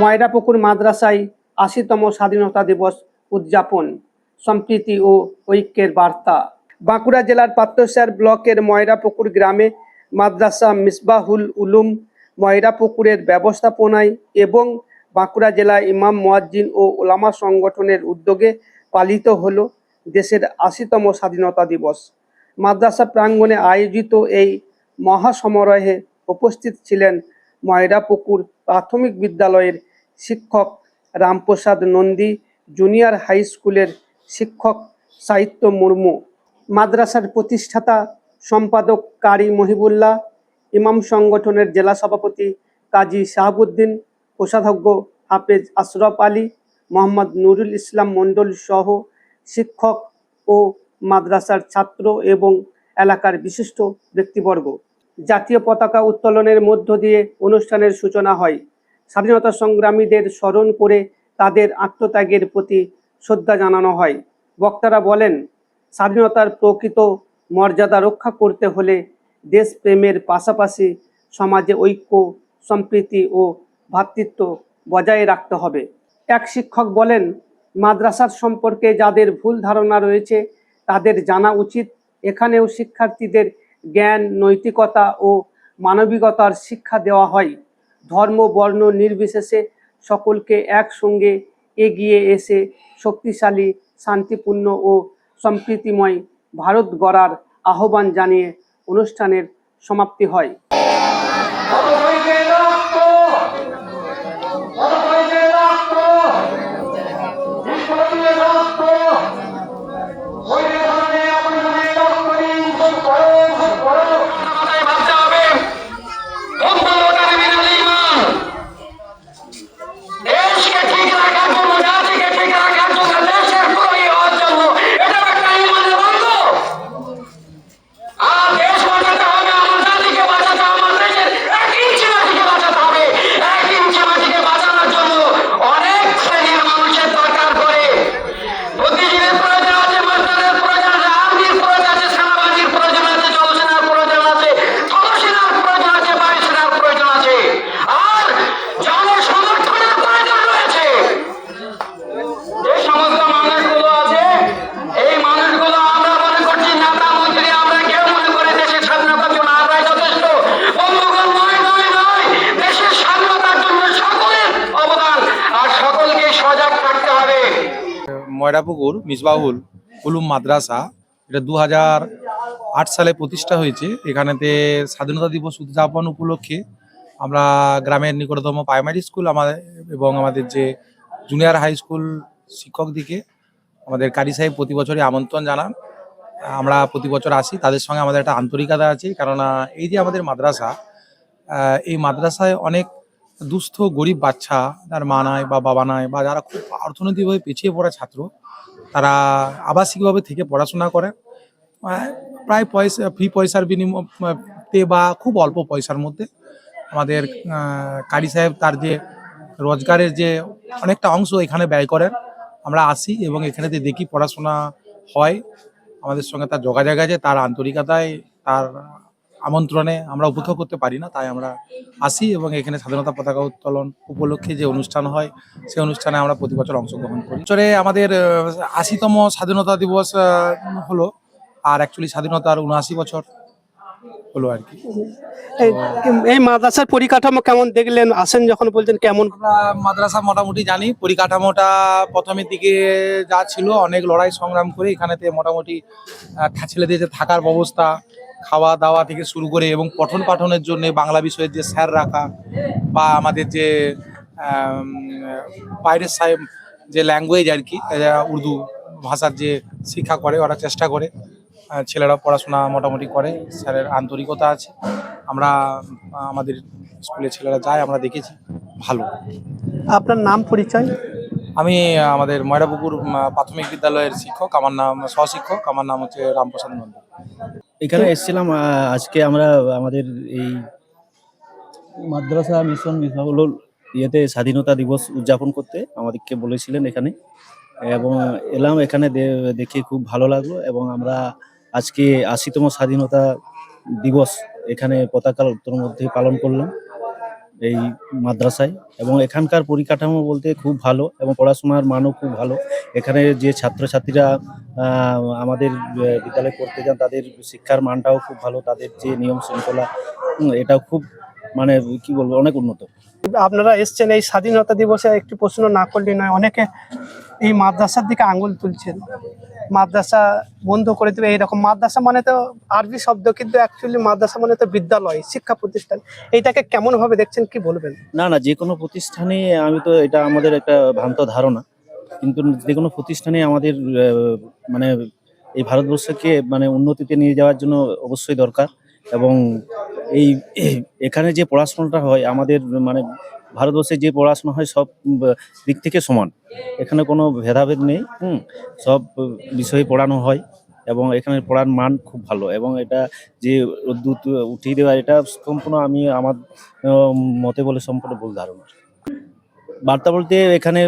ময়রাপুকুর মাদ্রাসায় ৮০তম স্বাধীনতা দিবস উদযাপন, সম্প্রীতি ও ঐক্যের বার্তা। বাঁকুড়া জেলার পাত্রসার ব্লকের ময়রাপুকুর গ্রামে মাদ্রাসা মিসবাহুল উলুম ময়রাপুকুরের ব্যবস্থাপনায় এবং বাঁকুড়া জেলা ইমাম মুয়াজ্জিন ও ওলামা সংগঠনের উদ্যোগে পালিত হলো দেশের ৮০তম স্বাধীনতা দিবস। মাদ্রাসা প্রাঙ্গণে আয়োজিত এই মহাসমারোহে উপস্থিত ছিলেন ময়রাপুকুর প্রাথমিক বিদ্যালয়ের শিক্ষক রামপ্রসাদ নন্দী, জুনিয়র হাই স্কুলের শিক্ষক সাহিত্য মুর্মু, মাদ্রাসার প্রতিষ্ঠাতা সম্পাদক কারি মহিবুল্লাহ, ইমাম সংগঠনের জেলা সভাপতি কাজী শাহাবুদ্দিন, কোষাধ্যক্ষ হাফেজ আশরাফ আলী, মোহাম্মদ নুরুল ইসলাম মণ্ডল সহ শিক্ষক ও মাদ্রাসার ছাত্র এবং এলাকার বিশিষ্ট ব্যক্তিবর্গ। জাতীয় পতাকা উত্তোলনের মধ্য দিয়ে অনুষ্ঠানের সূচনা হয়। স্বাধীনতা সংগ্রামীদের স্মরণ করে তাদের আত্মত্যাগের প্রতি শ্রদ্ধা জানানো হয়। বক্তারা বলেন, স্বাধীনতার প্রকৃত মর্যাদা রক্ষা করতে হলে দেশপ্রেমের পাশাপাশি সমাজে ঐক্য, সম্প্রীতি ও ভ্রাতৃত্ব বজায় রাখতে হবে। এক শিক্ষক বলেন, মাদ্রাসার সম্পর্কে যাদের ভুল ধারণা রয়েছে তাদের জানা উচিত এখানেও শিক্ষার্থীদের জ্ঞান, নৈতিকতা ও মানবিকতার শিক্ষা দেওয়া হয়। ধর্ম, বর্ণ নির্বিশেষে সকলকে একসঙ্গে এগিয়ে এসে শক্তিশালী, শান্তিপূর্ণ ও সম্প্রীতিময় ভারত গড়ার আহ্বান জানিয়ে অনুষ্ঠানের সমাপ্তি হয়। ময়রাপুকুর মিসবাহুল উলুম মাদ্রাসা, এটা 2008 সালে প্রতিষ্ঠা হয়েছে। এখানেতে স্বাধীনতা দিবস উদযাপন উপলক্ষে আমরা গ্রামের নিকটতম প্রাইমারি স্কুল এবং আমাদের যে জুনিয়র হাই স্কুল শিক্ষকদিকে আমাদের কারি সাহেব প্রতি বছরই আমন্ত্রণ জানান। আমরা প্রতি বছর আসি, তাদের সঙ্গে আমাদের একটা আন্তরিকতা আছে। কেননা এই যে আমাদের মাদ্রাসা, এই মাদ্রাসায় অনেক দুস্থ গরিব বাচ্চা, যার মা নাই বা বাবা নাই বা যারা খুব অর্থনৈতিকভাবে পিছিয়ে পড়া ছাত্র, তারা আবাসিকভাবে থেকে পড়াশোনা করে প্রায় পয়সার বিনিময়ে বা খুব অল্প পয়সার মধ্যে। আমাদের কারি সাহেব তার যে রোজগারের যে অনেকটা অংশ এখানে ব্যয় করেন। আমরা আসি এবং এখানে দেখি পড়াশোনা হয়, আমাদের সঙ্গে তার যোগাযোগ আছে। তার আন্তরিকতায়, তার আমন্ত্রণে আমরা উপেক্ষা করতে পারি না, তাই আমরা আসি এবং এখানে স্বাধীনতা পতাকা উত্তোলন উপলক্ষে যে অনুষ্ঠান হয় সেই অনুষ্ঠানে আমরা প্রতি বছর অংশগ্রহণ করি। বছরে আমাদের ৮০তম স্বাধীনতা দিবস হলো, আর অ্যাকচুয়ালি স্বাধীনতার ৭৯ বছর হলো আর কি। এই মাদ্রাসার পরিকাঠামো কেমন দেখলেন, আসেন যখন বলছেন কেমন? আমরা মাদ্রাসা মোটামুটি জানি, পরিকাঠামোটা প্রথমের দিকে যা ছিল অনেক লড়াই সংগ্রাম করে এখানেতে মোটামুটি ছেলেদের যে থাকার ব্যবস্থা, খাওয়া দাওয়া থেকে শুরু করে এবং পঠন পাঠনের জন্য বাংলা বিষয়ের যে স্যার রাখা বা আমাদের যে বাইরের সাহেব যে ল্যাঙ্গুয়েজ আর কি, উর্দু ভাষার যে শিক্ষা করে, ওরা চেষ্টা করে। ছেলেরা পড়াশোনা মোটামুটি করে, স্যারের আন্তরিকতা আছে। আমরা আমাদের স্কুলে ছেলেরা যায়, আমরা দেখেছি, ভালো। আপনার নাম, পরিচয়? আমি আমাদের ময়রাপুকুর প্রাথমিক বিদ্যালয়ের শিক্ষক, আমার নাম সহশিক্ষক, আমার নাম হচ্ছে রামপ্রসাদ নন্দী। এখানে এসেছিলাম আজকে আমরা আমাদের এই মাদ্রাসা মিশন মিসবাহুল ইয়েতে স্বাধীনতা দিবস উদযাপন করতে আমাদেরকে বলেছিলেন এখানে, এবং এলাম। এখানে দেখে খুব ভালো লাগলো এবং আমরা আজকে ৮০তম স্বাধীনতা দিবস এখানে পতাকা উত্তোলন মধ্যে পালন করলাম এই মাদ্রাসায়। এবং এখানকার পরিকাঠামো বলতে খুব ভালো এবং পড়াশোনার মানও খুব ভালো। এখানে যে ছাত্রছাত্রীরা আমাদের বিদ্যালয়ে পড়তে যান তাদের শিক্ষার মানটাও খুব ভালো, তাদের যে নিয়ম শৃঙ্খলা এটাও খুব মানে কি বলবো অনেক উন্নত। আপনারা এসছেন এই স্বাধীনতা দিবসে, একটি প্রশ্ন না করলে নয়, অনেকে এই মাদ্রাসার দিকে আঙুল তুলছেন, মাদ্রাসা বন্ধ করে দেবে এইরকম। মাদ্রাসা মানে তো আরবি শব্দ, কিন্তু অ্যাকচুয়ালি মাদ্রাসা মানে তো বিদ্যালয়, শিক্ষা প্রতিষ্ঠান। এইটাকে কেমন ভাবে দেখছেন, কি বলবেন? না যে কোনো প্রতিষ্ঠানে, আমি তো এটা আমাদের একটা ভ্রান্ত ধারণা, কিন্তু যে কোনো প্রতিষ্ঠানে আমাদের মানে এই ভারতবর্ষকে মানে উন্নতিতে নিয়ে যাওয়ার জন্য অবশ্যই দরকার। এবং এই এখানে যে পড়াশোনাটা হয় আমাদের মানে ভারতবর্ষে যে পড়াশোনা হয় সব দিক থেকে সমান, এখানে কোনো ভেদাভেদ নেই। সব বিষয়ে পড়ানো হয় এবং এখানে পড়ার মান খুব ভালো। এবং এটা যে রোদ্দুর উঠিয়ে দেওয়া, এটা সম্পূর্ণ আমি আমার মতে বলে সম্পূর্ণ ভুল ধারণা। বার্তা বলতে এখানে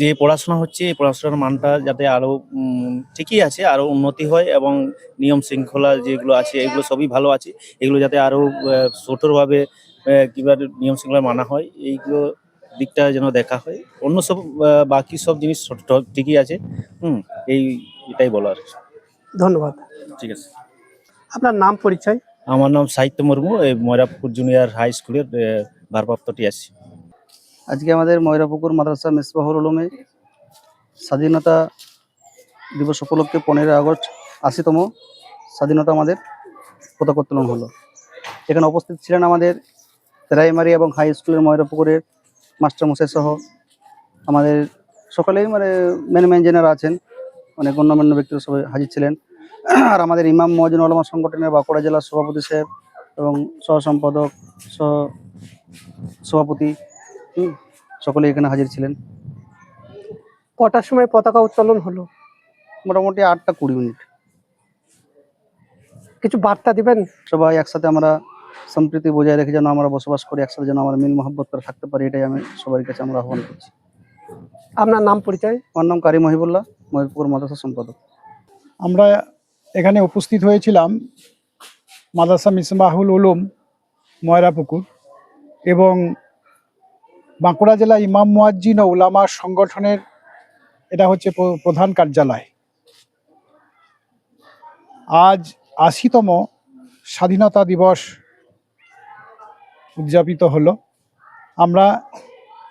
যে পড়াশোনা হচ্ছে এই পড়াশোনার মানটা যাতে আরো ঠিকই আছে, আরো উন্নতি হয় এবং নিয়ম শৃঙ্খলা যেগুলো আছে এগুলো সবই ভালো আছে, এগুলো যাতে আরো কঠোরভাবে কিভাবে নিয়ম শৃঙ্খলা মানা হয় এইগুলো দিকটা যেন দেখা হয়। অন্য সব বাকি সব জিনিস ঠিকই আছে। এটাই বলার। ধন্যবাদ। ঠিক আছে। আপনার নাম, পরিচয়? আমার নাম সাহিত্য মুর্মু, এই ময়রাপুর জুনিয়র হাই স্কুলের ভারপ্রাপ্ত টিআরসি। আজকে আমাদের ময়রাপুকুর মাদ্রাসা মিসবাহুল উলুমে স্বাধীনতা দিবস উপলক্ষে 15 আগস্ট 80তম স্বাধীনতা আমাদের পতাকা উত্তোলন হলো। এখানে উপস্থিত ছিলেন আমাদের প্রাইমারি এবং হাই স্কুলের ময়রাপুকুরের মাস্টারমশাই সহ আমাদের সকলেই মানে মেন যারা আছেন, অনেক গণ্যমান্য ব্যক্তিরা সবাই হাজির ছিলেন। আর আমাদের ইমাম মুয়াজ্জিন ওলামা সংগঠনের বাঁকুড়া জেলার সভাপতি সাহেব এবং সহ সম্পাদক সভাপতি সকলে এখানে হাজির ছিলেন। কটার সময় পতাকা উত্তোলন হলো? মোটামুটি 8টা 20 মিনিট। কিছু বার্তা দিবেন? সবাই একসাথে আমরা সম্প্রীতি বজায় রেখে যেন আমরা বসবাস করি, একসাথে যেন আমরা মিল মহব্বত করে থাকতে পারি, এটাই আমি সবার কাছে আমরা আহ্বান করছি। আপনার নাম, পরিচয়? আমার নাম কারি মহিবুল্লাহ, মহিপুর মাদ্রাসা সম্পাদক। আমরা এখানে উপস্থিত হয়েছিলাম মাদ্রাসা মিসবাহুল উলুম ময়রাপুকুর এবং বাঁকুড়া জেলা ইমাম মুয়াজ্জিন ও উলামা সংগঠনের, এটা হচ্ছে প্রধান কার্যালয়। আজ 80তম স্বাধীনতা দিবস উদযাপিত হলো। আমরা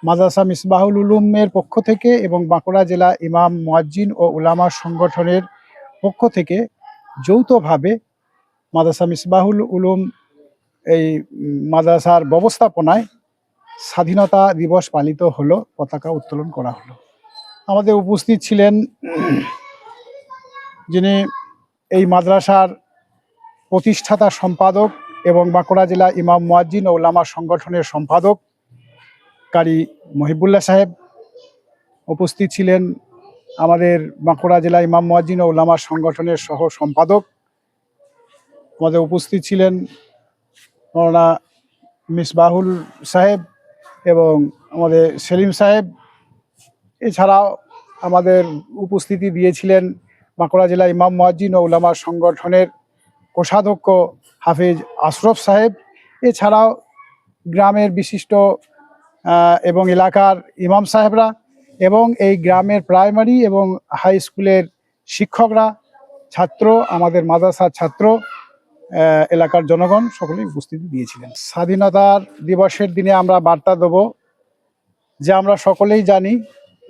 মাদ্রাসা মিসবাহুল উলুমের পক্ষ থেকে এবং বাঁকুড়া জেলা ইমাম মুয়াজ্জিন ও উলামা সংগঠনের পক্ষ থেকে যৌথভাবে মাদ্রাসা মিসবাহুল উলুম এই মাদ্রাসার ব্যবস্থাপনায় স্বাধীনতা দিবস পালিত হলো, পতাকা উত্তোলন করা হলো। আমাদের উপস্থিত ছিলেন যিনি এই মাদ্রাসার প্রতিষ্ঠাতা সম্পাদক এবং বাঁকুড়া জেলা ইমাম মুয়াজ্জিন ও উলামা সংগঠনের সম্পাদক কারি মহিবুল্লাহ সাহেব। উপস্থিত ছিলেন আমাদের বাঁকুড়া জেলা ইমাম মুয়াজ্জিন ও উলামা সংগঠনের সহ সম্পাদক। আমাদের উপস্থিত ছিলেন মৌলানা মিসবাহুল সাহেব এবং আমাদের সেলিম সাহেব। এছাড়াও আমাদের উপস্থিতি দিয়েছিলেন বাঁকুড়া জেলা ইমাম মুয়াজ্জিন ও উলামা সংগঠনের কোষাধ্যক্ষ হাফিজ আশরফ সাহেব। এছাড়াও গ্রামের বিশিষ্ট এবং এলাকার ইমাম সাহেবরা এবং এই গ্রামের প্রাইমারি এবং হাই স্কুলের শিক্ষকরা, ছাত্র, আমাদের মাদ্রাসার ছাত্র, এলাকার জনগণ সকলেই উপস্থিতি দিয়েছিলেন। স্বাধীনতার দিবসের দিনে আমরা বার্তা দেব যে আমরা সকলেই জানি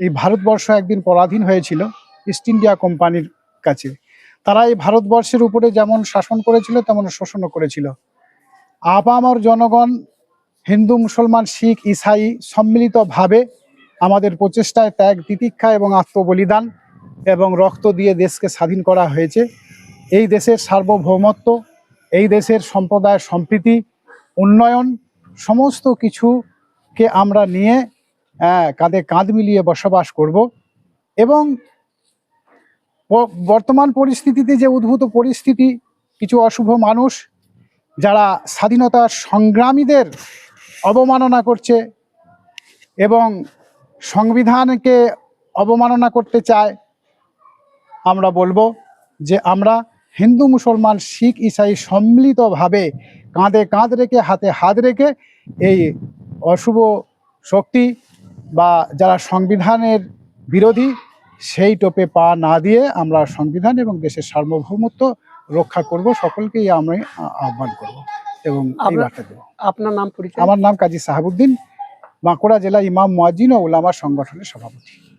এই ভারতবর্ষ একদিন পরাধীন হয়েছিল ইস্ট ইন্ডিয়া কোম্পানির কাছে। তারা এই ভারতবর্ষের উপরে যেমন শাসন করেছিল তেমন শোষণও করেছিল। আপামর জনগণ, হিন্দু, মুসলমান, শিখ, ইসাই সম্মিলিতভাবে আমাদের প্রচেষ্টায় ত্যাগ, তিতিক্ষা এবং আত্মবলিদান এবং রক্ত দিয়ে দেশকে স্বাধীন করা হয়েছে। এই দেশের সার্বভৌমত্ব, এই দেশের সম্প্রদায় সম্প্রীতি, উন্নয়ন সমস্ত কিছুকে আমরা নিয়ে কাঁধে কাঁধ মিলিয়ে বসবাস করব। এবং বর্তমান পরিস্থিতিতে যে উদ্ভূত পরিস্থিতি, কিছু অশুভ মানুষ যারা স্বাধীনতা সংগ্রামীদের অবমাননা করছে এবং সংবিধানকে অবমাননা করতে চায়, আমরা বলবো যে আমরা হিন্দু মুসলমান শিখ ইসাই সম্মিলিতভাবে কাঁধে কাঁধ রেখে হাতে হাত রেখে এই অশুভ শক্তি বা যারা সংবিধানের বিরোধী সেই টোপে পা না দিয়ে আমরা সংবিধান এবং দেশের সার্বভৌমত্ব রক্ষা করব, সকলকেই আমি আহ্বান করব এবং এই আপনার- বার্তা দেব। আপনার নাম পরিচয়? আমার নাম কাজী সাহাবুদ্দিন, বাঁকুড়া জেলা ইমাম মুয়াজ্জিন ও উলামা সংগঠনের সভাপতি।